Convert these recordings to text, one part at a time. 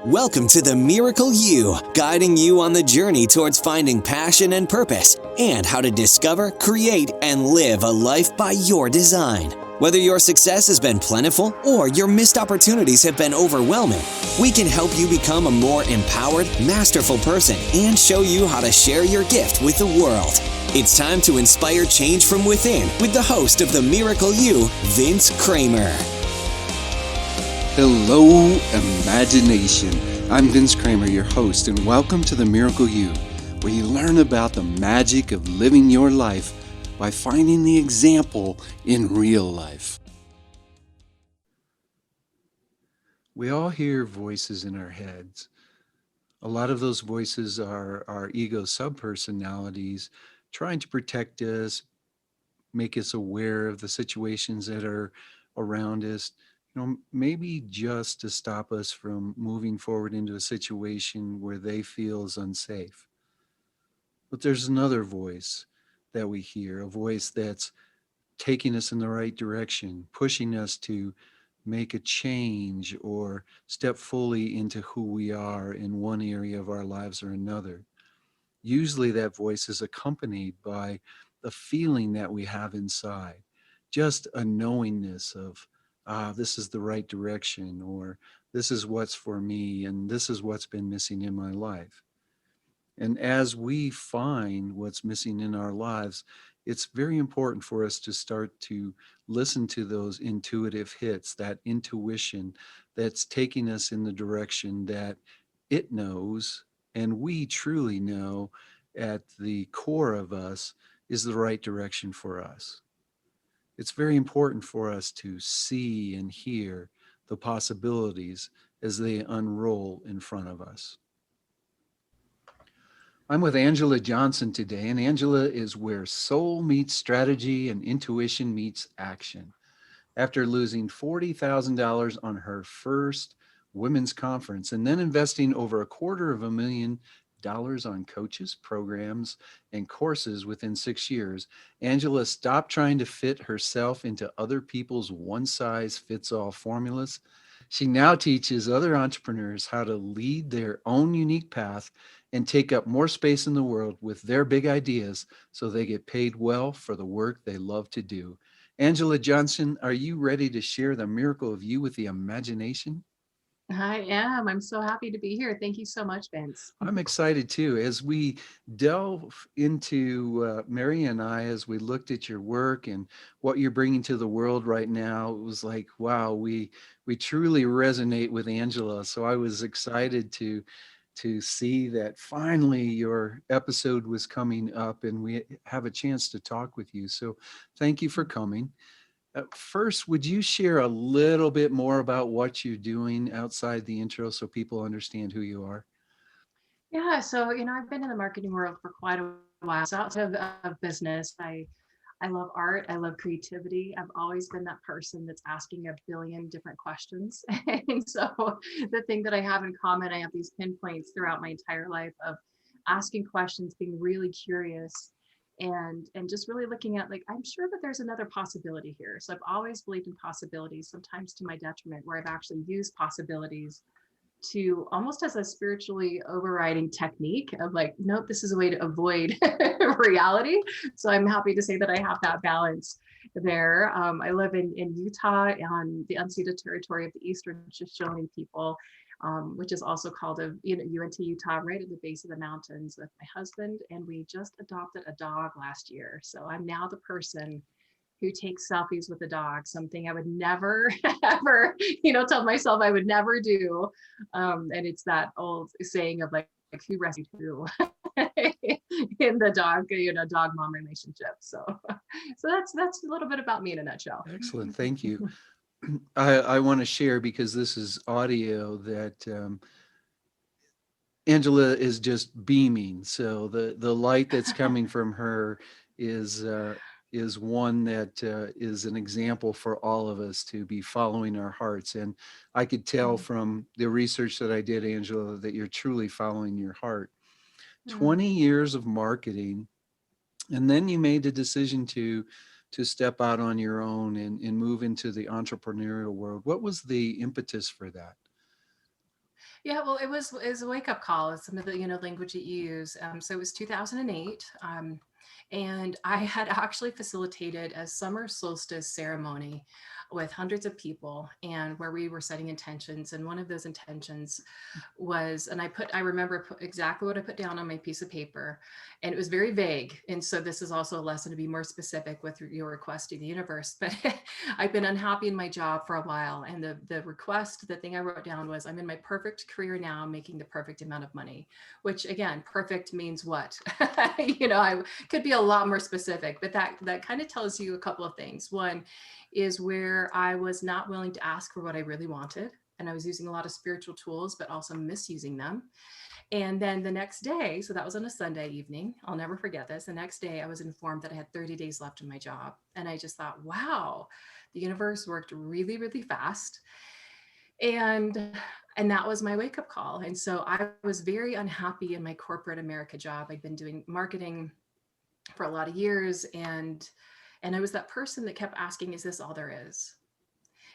Welcome to the Miracle You, guiding you on the journey towards finding passion and purpose, and how to discover, create, and live a life by your design. Whether your success has been plentiful or your missed opportunities have been overwhelming, we can help you become a more empowered, masterful person and show you how to share your gift with the world. It's time to inspire change from within with the host of the Miracle You, Vince Kramer. Hello, imagination. I'm Vince Kramer, your host, and welcome to the Miracle You, where you learn about the magic of living your life by finding the example in real life. We all hear voices in our heads. A lot of those voices are our ego subpersonalities trying to protect us, make us aware of the situations that are around us, maybe just to stop us from moving forward into a situation where they feel is unsafe. But there's another voice that we hear, a voice that's taking us in the right direction, pushing us to make a change or step fully into who we are in one area of our lives or another. Usually that voice is accompanied by the feeling that we have inside, just a knowingness of, this is the right direction, or this is what's for me, and this is what's been missing in my life. And as we find what's missing in our lives, it's very important for us to start to listen to those intuitive hits, that intuition that's taking us in the direction that it knows and we truly know at the core of us is the right direction for us. It's very important for us to see and hear the possibilities as they unroll in front of us. I'm with Angella Johnson today, and Angella is where soul meets strategy and intuition meets action. After losing $40,000 on her first women's conference and then investing over $250,000 on coaches, programs, and courses within 6 years, Angella stopped trying to fit herself into other people's one-size-fits-all formulas. She now teaches other entrepreneurs how to lead their own unique path and take up more space in the world with their big ideas so they get paid well for the work they love to do. Angella Johnson, are you ready to share the miracle of you with the imagination? I am. I'm so happy to be here. Thank you so much, Vince. I'm excited too. As we delve into Mary and I, as we looked at your work and what you're bringing to the world right now, it was like, wow, we truly resonate with Angella. So I was excited to see that finally your episode was coming up and we have a chance to talk with you. So thank you for coming. First, would you share a little bit more about what you're doing outside the intro so people understand who you are? Yeah, so I've been in the marketing world for quite a while. So outside of business, I love art. I love creativity. I've always been that person that's asking a billion different questions. And so the thing that I have in common, I have these pinpoints throughout my entire life of asking questions, being really curious, and just really looking at, like, I'm sure that there's another possibility here. So I've always believed in possibilities, sometimes to my detriment, where I've actually used possibilities to almost as a spiritually overriding technique of, like, nope, this is a way to avoid reality. So I'm happy to say that I have that balance there. I live in Utah on the unceded territory of the Eastern Shoshone people, which is also called UNT Utah, right at the base of the mountains with my husband. And we just adopted a dog last year. So I'm now the person who takes selfies with a dog, something I would never, ever, tell myself I would never do. And it's that old saying of, like who rescued who in the dog mom relationship. So that's a little bit about me in a nutshell. Excellent. Thank you. I want to share, because this is audio, that Angella is just beaming. So the light that's coming from her is one that is an example for all of us to be following our hearts. And I could tell from the research that I did, Angella, that you're truly following your heart. 20 years of marketing, and then you made the decision to step out on your own and move into the entrepreneurial world. What was the impetus for that? Yeah, well, it was a wake up call. It's some of the language that you use. So it was 2008, and I had actually facilitated a summer solstice ceremony with hundreds of people, and where we were setting intentions. And one of those intentions was, and I remember exactly what I put down on my piece of paper, and it was very vague. And so this is also a lesson to be more specific with your request to the universe. But I've been unhappy in my job for a while, and the request, the thing I wrote down was, I'm in my perfect career now, making the perfect amount of money. Which again, perfect means what? I could be a lot more specific, but that kind of tells you a couple of things. One is where I was not willing to ask for what I really wanted, and I was using a lot of spiritual tools, but also misusing them. And then the next day, so that was on a Sunday evening, I'll never forget this. The next day, I was informed that I had 30 days left in my job. And I just thought, wow, the universe worked really, really fast. And and that was my wake up call. And so I was very unhappy in my corporate America job. I'd been doing marketing for a lot of years, and I was that person that kept asking, is this all there is?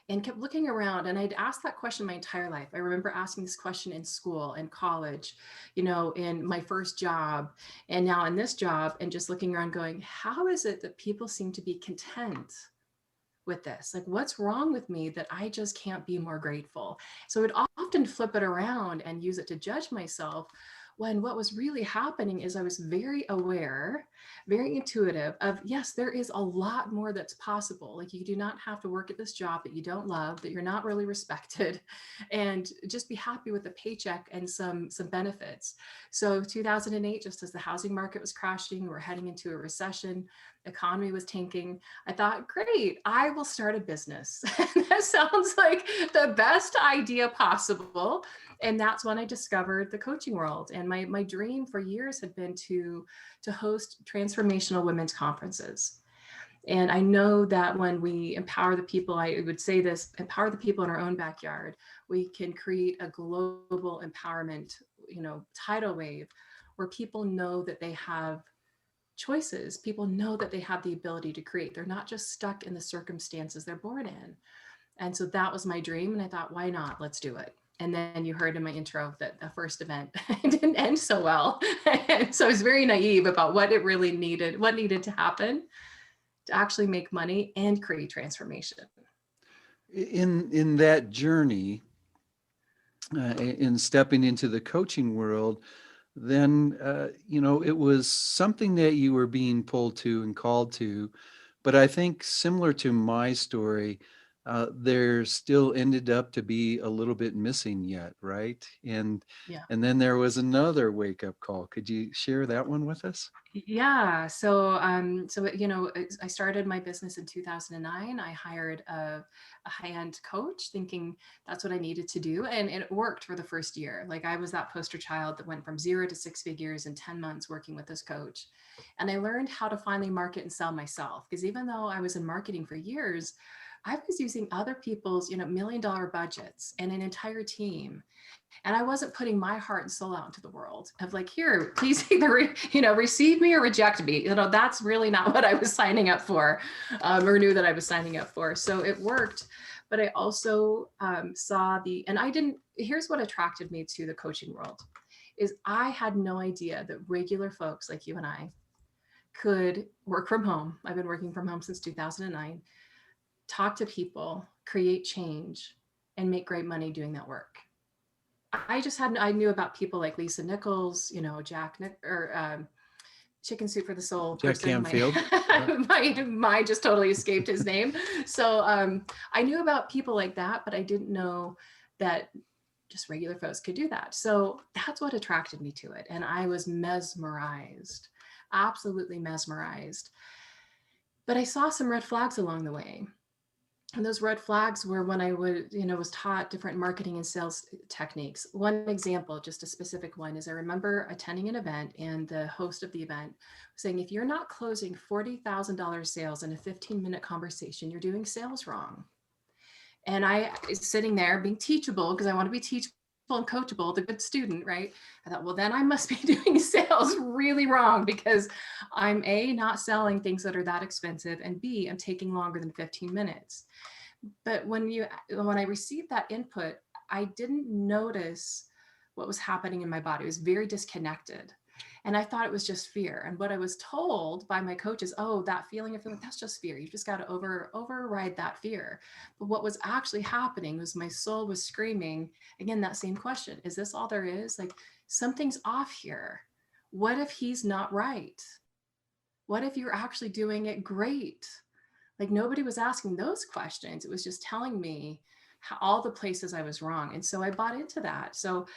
And kept looking around, and I'd asked that question my entire life. I remember asking this question in school and college, in my first job, and now in this job, and just looking around going, how is it that people seem to be content with this? Like, what's wrong with me that I just can't be more grateful? So I'd often flip it around and use it to judge myself, when what was really happening is I was very aware, very intuitive of, yes, there is a lot more that's possible. Like, you do not have to work at this job that you don't love, that you're not really respected, and just be happy with a paycheck and some benefits. So 2008, just as the housing market was crashing, we're heading into a recession, economy was tanking, I thought, great, I will start a business. That sounds like the best idea possible. And that's when I discovered the coaching world. And my dream for years had been to host transformational women's conferences. And I know that when we empower the people, I would say this, empower the people in our own backyard, we can create a global empowerment, tidal wave, where people know that they have choices. People know that they have the ability to create. They're not just stuck in the circumstances they're born in. And so that was my dream. And I thought, why not? Let's do it. And then you heard in my intro that the first event didn't end so well. And so I was very naive about what needed to happen to actually make money and create transformation. In that journey, in stepping into the coaching world, then it was something that you were being pulled to and called to. But I think similar to my story, there still ended up to be a little bit missing yet, right? Yeah. And then there was another wake up call. Could you share that one with us? Yeah. I started my business in 2009. I hired a high-end coach, thinking that's what I needed to do, and it worked for the first year. Like, I was that poster child that went from 0 to 6 figures in 10 months working with this coach. And I learned how to finally market and sell myself, because even though I was in marketing for years, I was using other people's, $1 million budgets and an entire team. And I wasn't putting my heart and soul out into the world of like, here, please either, receive me or reject me. That's really not what I was signing up for, or knew that I was signing up for. So it worked. But I also here's what attracted me to the coaching world is I had no idea that regular folks like you and I could work from home. I've been working from home since 2009, talk to people, create change, and make great money doing that work. I knew about people like Lisa Nichols, Jack Nick, or Chicken Soup for the Soul Jack person. Canfield. My mind just totally escaped his name. So I knew about people like that, but I didn't know that just regular folks could do that. So that's what attracted me to it. And I was mesmerized, absolutely mesmerized. But I saw some red flags along the way. And those red flags were when I was taught different marketing and sales techniques. One example, just a specific one, is I remember attending an event and the host of the event saying, if you're not closing $40,000 sales in a 15-minute conversation, you're doing sales wrong. And I was sitting there being teachable, because I want to be teachable and coachable, the good student, right? I thought, well, then I must be doing sales really wrong, because I'm A, not selling things that are that expensive, and B, I'm taking longer than 15 minutes. But when I received that input, I didn't notice what was happening in my body. It was very disconnected. And I thought it was just fear. And what I was told by my coaches, oh, that feeling of feeling, that's just fear. You just got to override that fear. But what was actually happening was my soul was screaming, again, that same question, is this all there is? Like, something's off here. What if he's not right? What if you're actually doing it great? Like, nobody was asking those questions. It was just telling me all the places I was wrong. And so I bought into that. So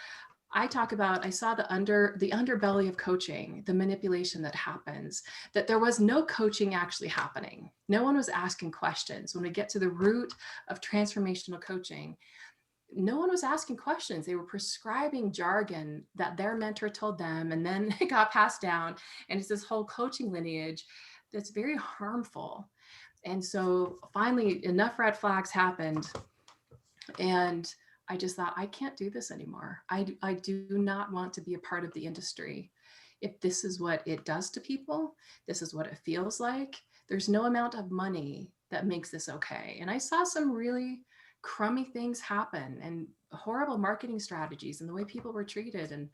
I talk about, I saw the underbelly of coaching, the manipulation that happens, that there was no coaching actually happening. No one was asking questions. When we get to the root of transformational coaching, no one was asking questions. They were prescribing jargon that their mentor told them, and then it got passed down. And it's this whole coaching lineage that's very harmful. And so finally, enough red flags happened. And I just thought, I can't do this anymore. I do not want to be a part of the industry. If this is what it does to people, this is what it feels like, there's no amount of money that makes this okay. And I saw some really crummy things happen and horrible marketing strategies and the way people were treated. And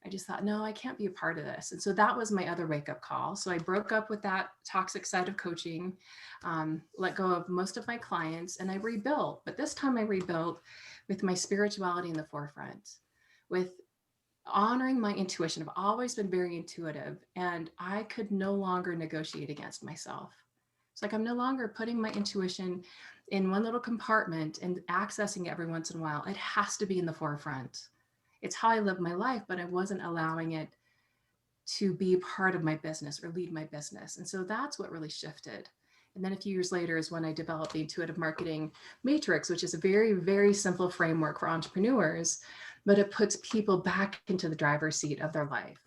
I just thought, no, I can't be a part of this. And so that was my other wake up call. So I broke up with that toxic side of coaching, let go of most of my clients, and I rebuilt. But this time I rebuilt with my spirituality in the forefront, with honoring my intuition. I've always been very intuitive, and I could no longer negotiate against myself. It's like I'm no longer putting my intuition in one little compartment and accessing it every once in a while. It has to be in the forefront. It's how I live my life, but I wasn't allowing it to be part of my business or lead my business. And so that's what really shifted. And then a few years later is when I developed the intuitive marketing matrix, which is a very, very simple framework for entrepreneurs, but it puts people back into the driver's seat of their life.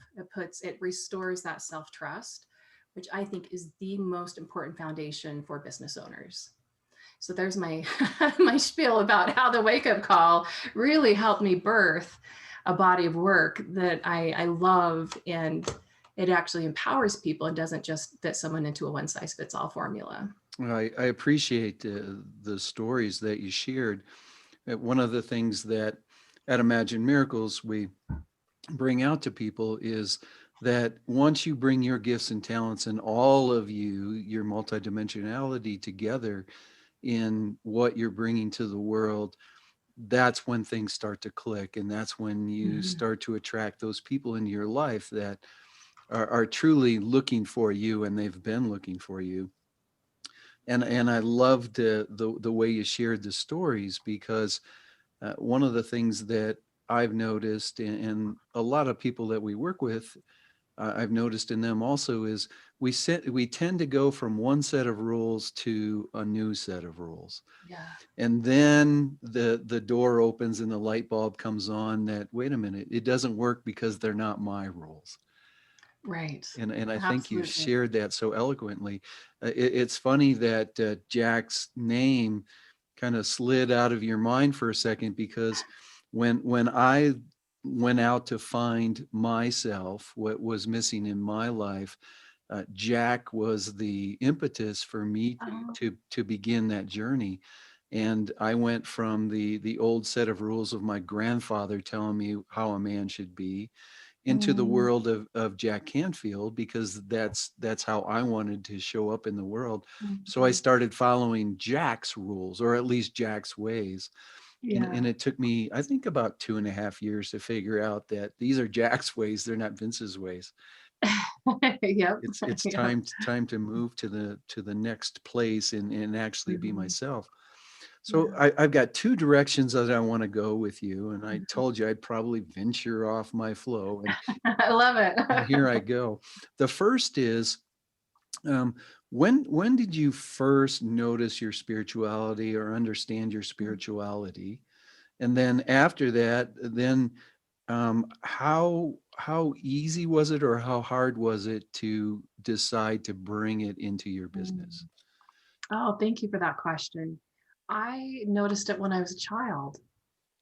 It restores that self-trust, which I think is the most important foundation for business owners. So there's my my spiel about how the wake up call really helped me birth a body of work that I love, and it actually empowers people and doesn't just fit someone into a one size fits all formula. Well, I appreciate the stories that you shared. One of the things that at Imagine Miracles we bring out to people is that once you bring your gifts and talents and all of you, your multidimensionality together in what you're bringing to the world, that's when things start to click. And that's when you start to attract those people into your life that are truly looking for you, and they've been looking for you. And I loved the way you shared the stories, because one of the things that I've noticed in a lot of people that we work with, I've noticed in them also, is we tend to go from one set of rules to a new set of rules. Yeah. And then the door opens and the light bulb comes on that, wait a minute, it doesn't work because they're not my rules. Right. And I think you Absolutely. shared that so eloquently. It's funny that Jack's name kind of slid out of your mind for a second, because when I went out to find myself, what was missing in my life, Jack was the impetus for me to begin that journey. And I went from the old set of rules of my grandfather telling me how a man should be into the world of Jack Canfield, because that's how I wanted to show up in the world. So I started following Jack's rules, or at least Jack's ways. Yeah. And it took me, I think, about 2.5 years to figure out that these are Jack's ways. They're not Vince's ways. Yep. It's Yep. time to move to the next place and actually be myself. So Yeah. I've got two directions that I want to go with you. And I Mhm. told you I'd probably venture off my flow. I love And here it. I go. The first is, um, when did you first notice your spirituality or understand your spirituality? And then after that, then how easy was it, or how hard was it to decide to bring it into your business? Oh, thank you for that question. I noticed it when I was a child.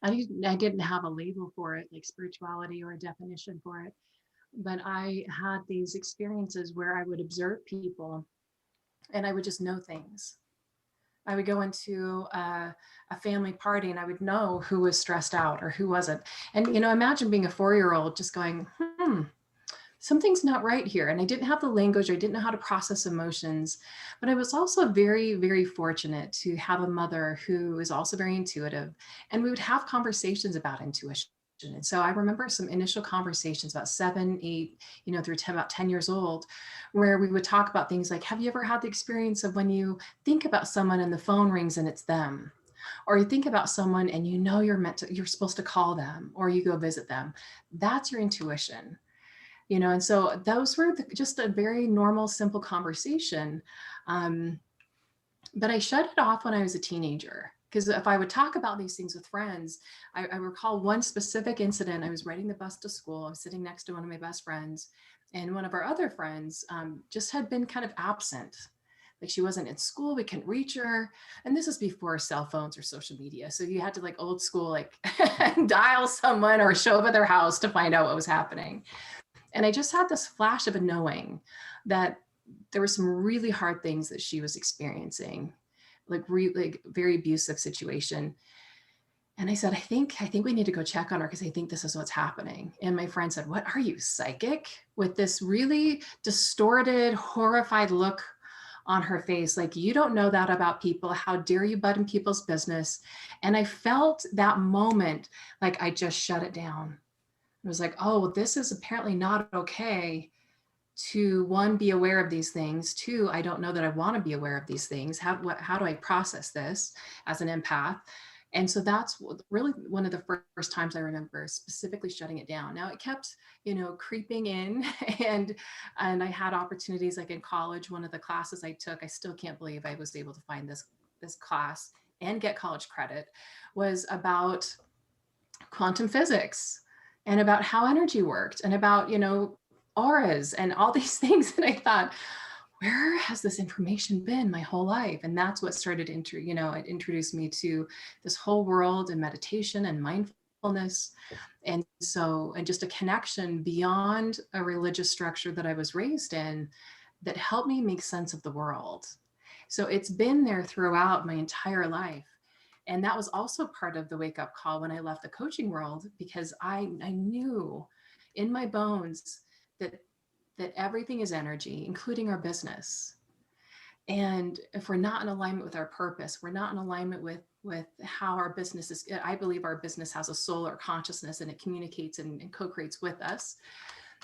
I didn't have a label for it, like spirituality, or a definition for it, but I had these experiences where I would observe people and I would just know things. I would go into a family party and I would know who was stressed out or who wasn't. And, imagine being a 4-year-old just going, something's not right here. And I didn't have the language, I didn't know how to process emotions. But I was also very, very fortunate to have a mother who is also very intuitive. And we would have conversations about intuition. And so I remember some initial conversations about 7, 8, through 10, about 10 years old, where we would talk about things like, have you ever had the experience of when you think about someone and the phone rings and it's them? Or you think about someone and you're supposed to call them or you go visit them. That's your intuition. And so those were just a very normal, simple conversation. But I shut it off when I was a teenager. Because if I would talk about these things with friends, I recall one specific incident. I was riding the bus to school. I was sitting next to one of my best friends, and one of our other friends just had been kind of absent. Like she wasn't in school, we couldn't reach her. And this is before cell phones or social media. So you had to like old school, like dial someone or show up at their house to find out what was happening. And I just had this flash of a knowing that there were some really hard things that she was experiencing, like really very abusive situation. And I said, I think we need to go check on her because I think this is what's happening. And my friend said, what, are you psychic? With this really distorted, horrified look on her face, like, you don't know that about people. How dare you butt in people's business? And I felt that moment like I just shut it down. It was like, oh, this is apparently not okay to, one, be aware of these things. Two, I don't know that I want to be aware of these things. How do I process this as an empath? And so that's really one of the first times I remember specifically shutting it down. Now it kept, creeping in, and I had opportunities, like in college, one of the classes I took, I still can't believe I was able to find this class and get college credit, was about quantum physics and about how energy worked and about, auras and all these things. And I thought, where has this information been my whole life? And that's what started it introduced me to this whole world and meditation and mindfulness. And just a connection beyond a religious structure that I was raised in that helped me make sense of the world. So it's been there throughout my entire life. And that was also part of the wake up call when I left the coaching world, because I knew in my bones that everything is energy, including our business. And if we're not in alignment with our purpose, we're not in alignment with how our business is. I believe our business has a soul or consciousness, and it communicates and co-creates with us.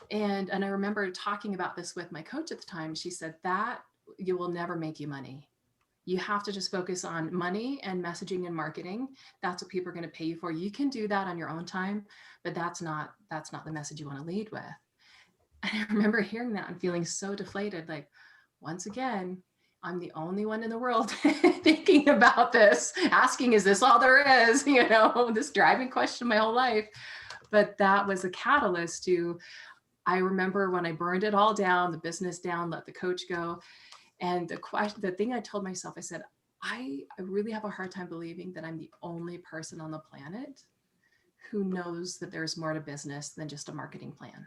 And I remember talking about this with my coach at the time. She said that you will never make you money. You have to just focus on money and messaging and marketing. That's what people are going to pay you for. You can do that on your own time, but that's not the message you want to lead with. And I remember hearing that and feeling so deflated. Like, once again, I'm the only one in the world thinking about this, asking, is this all there is? This driving question my whole life. But that was a catalyst to, I remember when I burned it all down, the business down, let the coach go. And the thing I told myself, I said, I really have a hard time believing that I'm the only person on the planet who knows that there's more to business than just a marketing plan.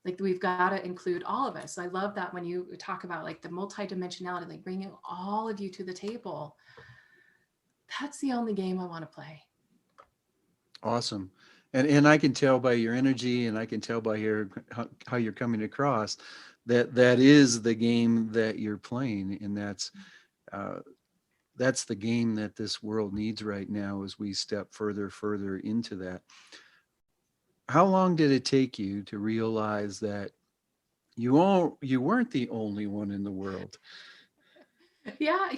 Like, we've got to include all of us. I love that when you talk about like the multidimensionality, like bringing all of you to the table. That's the only game I want to play. Awesome. And I can tell by your energy, and I can tell by how you're coming across that is the game that you're playing, and that's the game that this world needs right now as we step further into that. How long did it take you to realize that you weren't the only one in the world? Yeah,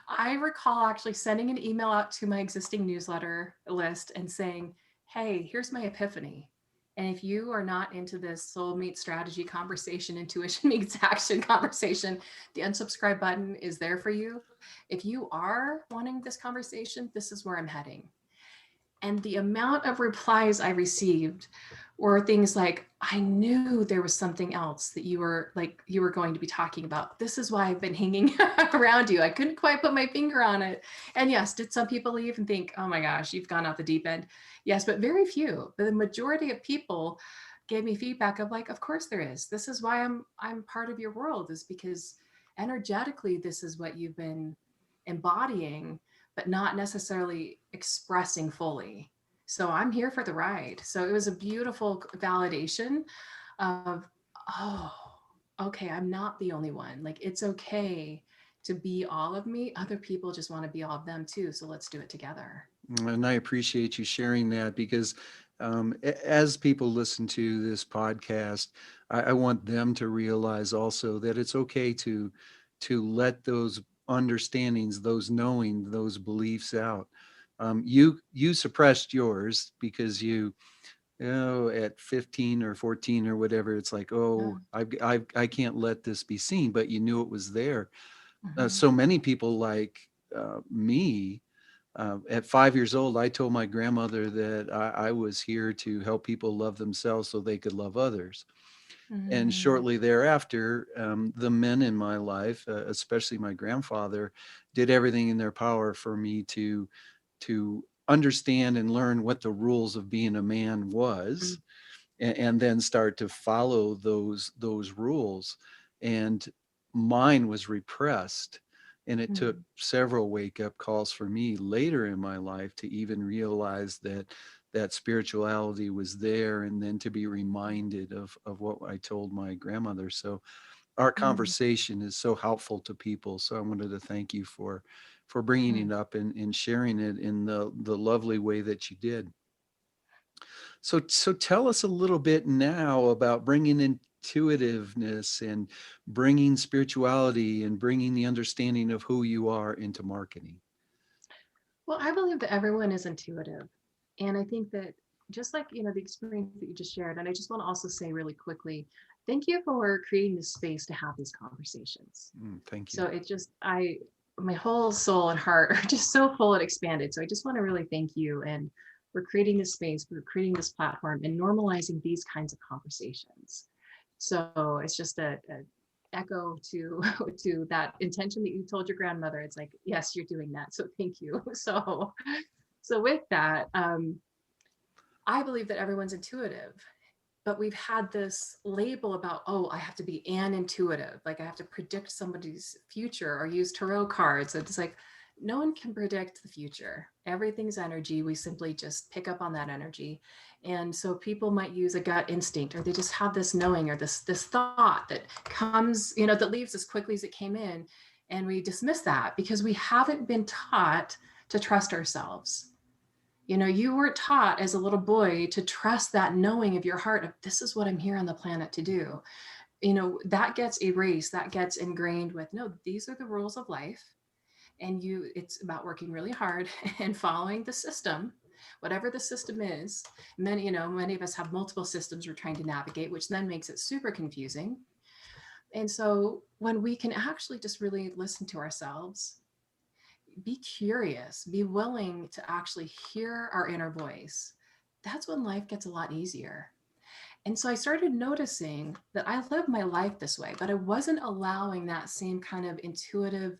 I recall actually sending an email out to my existing newsletter list and saying, hey, here's my epiphany. And if you are not into this soul meets strategy conversation, intuition meets action conversation, the unsubscribe button is there for you. If you are wanting this conversation, this is where I'm heading. And the amount of replies I received were things like, I knew there was something else that you were going to be talking about. This is why I've been hanging around you. I couldn't quite put my finger on it. And yes, did some people leave and think, oh my gosh, you've gone off the deep end? Yes, but very few. The majority of people gave me feedback of like, of course there is. This is why I'm part of your world, is because energetically, this is what you've been embodying, but not necessarily expressing fully. So I'm here for the ride. So it was a beautiful validation of, oh, okay, I'm not the only one. Like, it's okay to be all of me. Other people just want to be all of them too. So let's do it together. And I appreciate you sharing that, because as people listen to this podcast, I want them to realize also that it's okay to let those understandings, those knowing, those beliefs out. You suppressed yours because at 15 or 14 or whatever, it's like, oh, I can't let this be seen, but you knew it was there. Mm-hmm. So many people like me, at 5 years old, I told my grandmother that I was here to help people love themselves so they could love others. And Mm-hmm. shortly thereafter, the men in my life, especially my grandfather, did everything in their power for me to understand and learn what the rules of being a man was, and then start to follow those rules. And mine was repressed, and it took Mm-hmm. several wake up calls for me later in my life to even realize that spirituality was there, and then to be reminded of what I told my grandmother. So our Mm-hmm. conversation is so helpful to people, so I wanted to thank you for bringing it up and sharing it in the lovely way that you did. So tell us a little bit now about bringing intuitiveness and bringing spirituality and bringing the understanding of who you are into marketing. Well, I believe that everyone is intuitive. And I think that just like, the experience that you just shared, and I just want to also say really quickly, thank you for creating this space to have these conversations. Thank you. So it just, my whole soul and heart are just so full and expanded. So I just want to really thank you, and for creating this space, for creating this platform and normalizing these kinds of conversations. So it's just a echo to to that intention that you told your grandmother. It's like, yes, you're doing that, so thank you. So with that, I believe that everyone's intuitive, but we've had this label about, oh, I have to be an intuitive, like I have to predict somebody's future or use tarot cards. It's like, no one can predict the future. Everything's energy. We simply just pick up on that energy. And so people might use a gut instinct, or they just have this knowing, or this thought that comes, that leaves as quickly as it came in. And we dismiss that because we haven't been taught to trust ourselves. You were taught as a little boy to trust that knowing of your heart of, this is what I'm here on the planet to do. That gets erased, that gets ingrained with, no, these are the rules of life. And it's about working really hard and following the system, whatever the system is. Many of us have multiple systems we're trying to navigate, which then makes it super confusing. And so when we can actually just really listen to ourselves, be curious, be willing to actually hear our inner voice, that's when life gets a lot easier. And so I started noticing that I lived my life this way, but I wasn't allowing that same kind of intuitive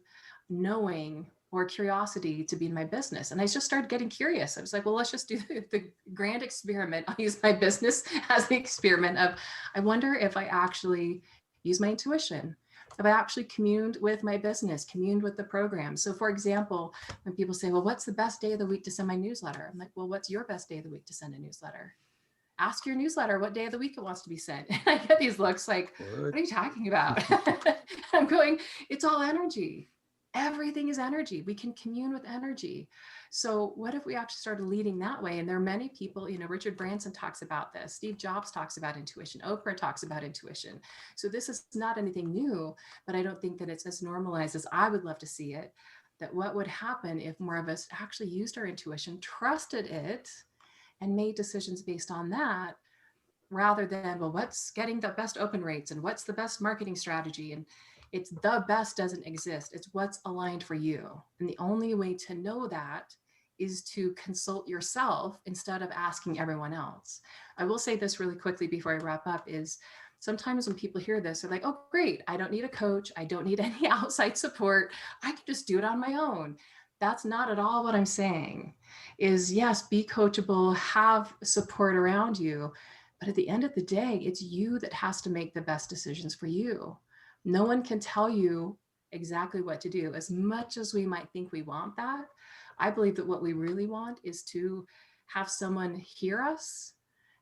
knowing or curiosity to be in my business. And I just started getting curious. I was like, well, let's just do the grand experiment. I'll use my business as the experiment of, I wonder if I actually use my intuition, if I actually communed with my business, communed with the program. So for example, when people say, well, what's the best day of the week to send my newsletter? I'm like, well, what's your best day of the week to send a newsletter? Ask your newsletter what day of the week it wants to be sent. And I get these looks like, what are you talking about? I'm going, it's all energy. Everything is energy. We can commune with energy. So what if we actually started leading that way? And there are many people, Richard Branson talks about this. Steve Jobs talks about intuition. Oprah talks about intuition. So this is not anything new, but I don't think that it's as normalized as I would love to see it. That what would happen if more of us actually used our intuition, trusted it, and made decisions based on that, rather than, well, what's getting the best open rates and what's the best marketing strategy. And it's the best doesn't exist. It's what's aligned for you. And the only way to know that is to consult yourself instead of asking everyone else. I will say this really quickly before I wrap up is, sometimes when people hear this, they're like, oh, great, I don't need a coach. I don't need any outside support. I can just do it on my own. That's not at all what I'm saying. Is yes, be coachable, have support around you. But at the end of the day, it's you that has to make the best decisions for you. No one can tell you exactly what to do. As much as we might think we want that, I believe that what we really want is to have someone hear us,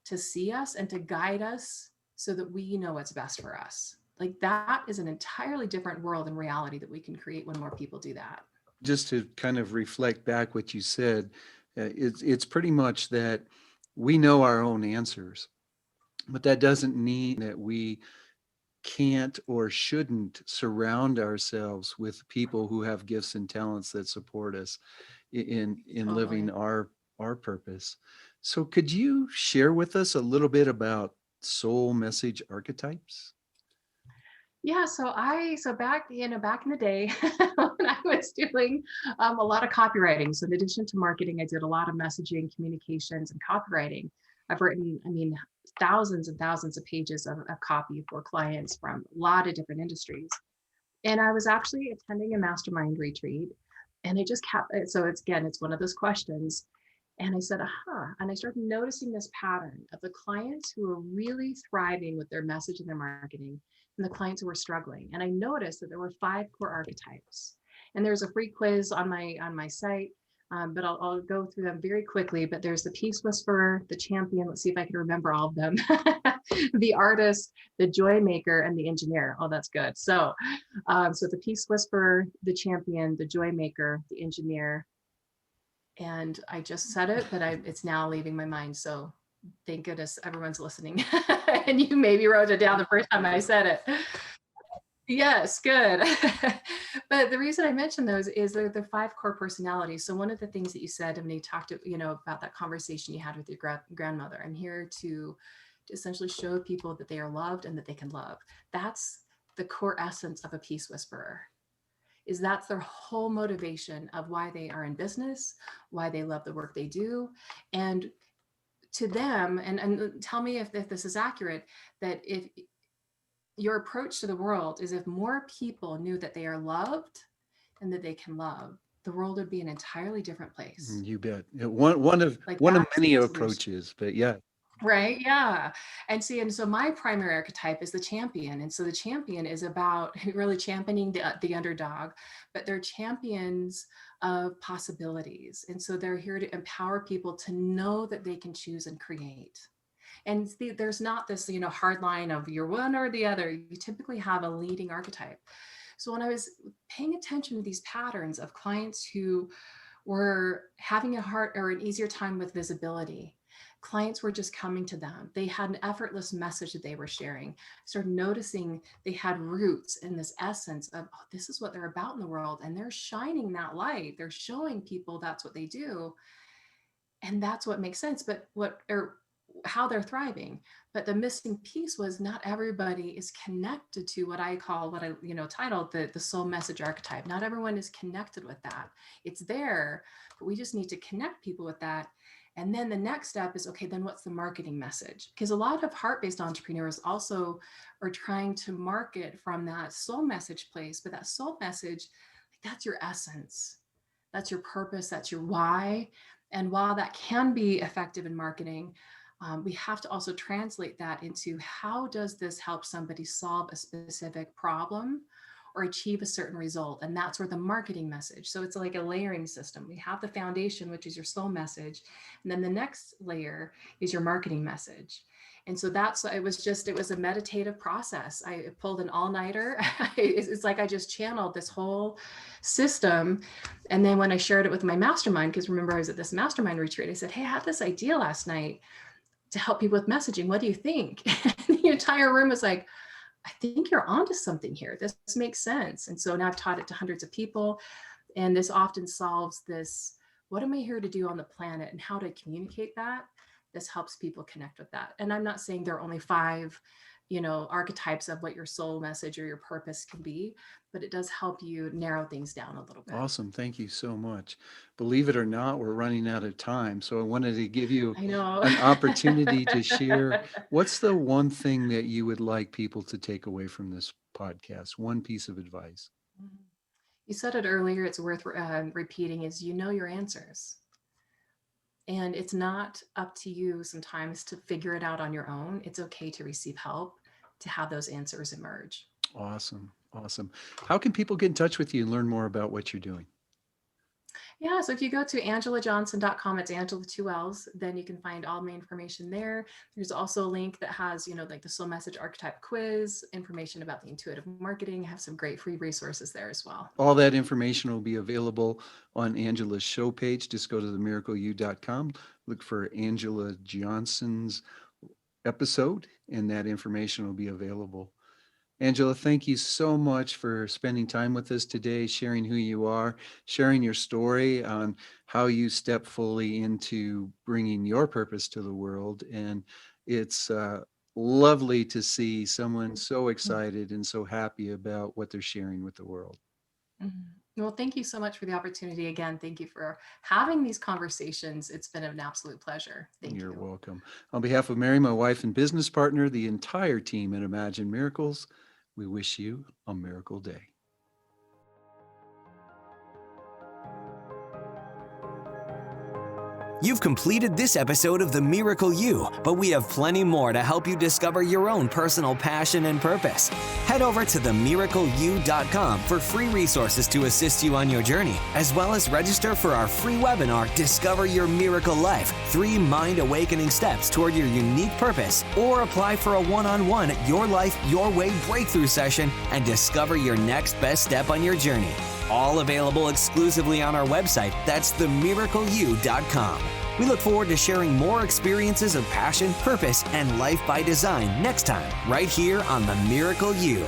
to see us, and to guide us so that we know what's best for us. Like that is an entirely different world and reality that we can create when more people do that. Just to kind of reflect back what you said, it's pretty much that we know our own answers, but that doesn't mean that we can't or shouldn't surround ourselves with people who have gifts and talents that support us in living Totally. our purpose. So could you share with us a little bit about soul message archetypes? Yeah, so back back in the day when I was doing a lot of copywriting. So in addition to marketing, I did a lot of messaging, communications, and copywriting. I've written, I mean, thousands and thousands of pages of copy for clients from a lot of different industries. And I was actually attending a mastermind retreat, and I just kept. So it's one of those questions. And I said, aha. And I started noticing this pattern of the clients who are really thriving with their message and their marketing and the clients who were struggling. And I noticed that there were 5 core archetypes. And there's a free quiz on my site, but I'll go through them very quickly. But there's the peace whisperer, the champion. Let's see if I can remember all of them. The artist, the joy maker, and the engineer. Oh, that's good. So the peace whisperer, the champion, the joy maker, the engineer, and I just said it, but it's now leaving my mind. So thank goodness everyone's listening. And you maybe wrote it down the first time I said it. Yes, good. But the reason I mentioned those is they're the 5 core personalities. So one of the things that you said when you talked about that conversation you had with your grandmother, I'm here to essentially show people that they are loved and that they can love. That's the core essence of a peace whisperer, is that's their whole motivation of why they are in business, why they love the work they do. And to them, and tell me if this is accurate, that if your approach to the world is if more people knew that they are loved and that they can love, the world would be an entirely different place. You bet. One of That's many the solution. approaches, but yeah. Right. Yeah. And so my primary archetype is the champion. And so the champion is about really championing the underdog, but they're champions of possibilities. And so they're here to empower people to know that they can choose and create. And there's not this, hard line of you're one or the other. You typically have a leading archetype. So when I was paying attention to these patterns of clients who were having a hard or an easier time with visibility, clients were just coming to them. They had an effortless message that they were sharing. I started noticing they had roots in this essence of, oh, this is what they're about in the world. And they're shining that light. They're showing people that's what they do. And that's what makes sense. But how they're thriving. But the missing piece was not everybody is connected to what I titled the soul message archetype. Not everyone is connected with that. It's there, but we just need to connect people with that. And then the next step is, okay, then what's the marketing message? Because a lot of heart-based entrepreneurs also are trying to market from that soul message place, but that soul message, that's your essence. That's your purpose. That's your why. And while that can be effective in marketing, we have to also translate that into how does this help somebody solve a specific problem or achieve a certain result? And that's where the marketing message. So it's like a layering system. We have the foundation, which is your soul message. And then the next layer is your marketing message. And so it was a meditative process. I pulled an all-nighter. It's like I just channeled this whole system. And then when I shared it with my mastermind, because remember I was at this mastermind retreat, I said, hey, I had this idea last night to help people with messaging. What do you think? And the entire room was like, I think you're onto something here. This makes sense. And so now I've taught it to hundreds of people. And this often solves this, what am I here to do on the planet and how to communicate that? This helps people connect with that. And I'm not saying there are only 5, archetypes of what your soul message or your purpose can be, but it does help you narrow things down a little bit. Awesome. Thank you so much. Believe it or not, we're running out of time. So I wanted to give you I know. an opportunity to share. What's the one thing that you would like people to take away from this podcast? One piece of advice. You said it earlier, it's worth repeating, is your answers. And it's not up to you sometimes to figure it out on your own. It's okay to receive help to have those answers emerge. Awesome. Awesome. How can people get in touch with you and learn more about what you're doing? Yeah, so if you go to angelajohnson.com, it's Angela with 2 L's, then you can find all my information there. There's also a link that has, like the soul message archetype quiz, information about the intuitive marketing, have some great free resources there as well. All that information will be available on Angela's show page. Just go to themiracleyou.com, look for Angella Johnson's episode, and that information will be available. Angela, thank you so much for spending time with us today, sharing who you are, sharing your story on how you step fully into bringing your purpose to the world. And it's lovely to see someone so excited and so happy about what they're sharing with the world. Well, thank you so much for the opportunity again. Thank you for having these conversations. It's been an absolute pleasure. Thank you. You're welcome. On behalf of Mary, my wife and business partner, the entire team at Imagine Miracles, we wish you a miracle day. You've completed this episode of The Miracle You, but we have plenty more to help you discover your own personal passion and purpose. Head over to themiracleyou.com for free resources to assist you on your journey, as well as register for our free webinar, Discover Your Miracle Life, 3 mind-awakening steps toward your unique purpose, or apply for a one-on-one Your Life, Your Way breakthrough session and discover your next best step on your journey. All available exclusively on our website. That's themiracleyou.com. We look forward to sharing more experiences of passion, purpose, and life by design next time, right here on The Miracle You.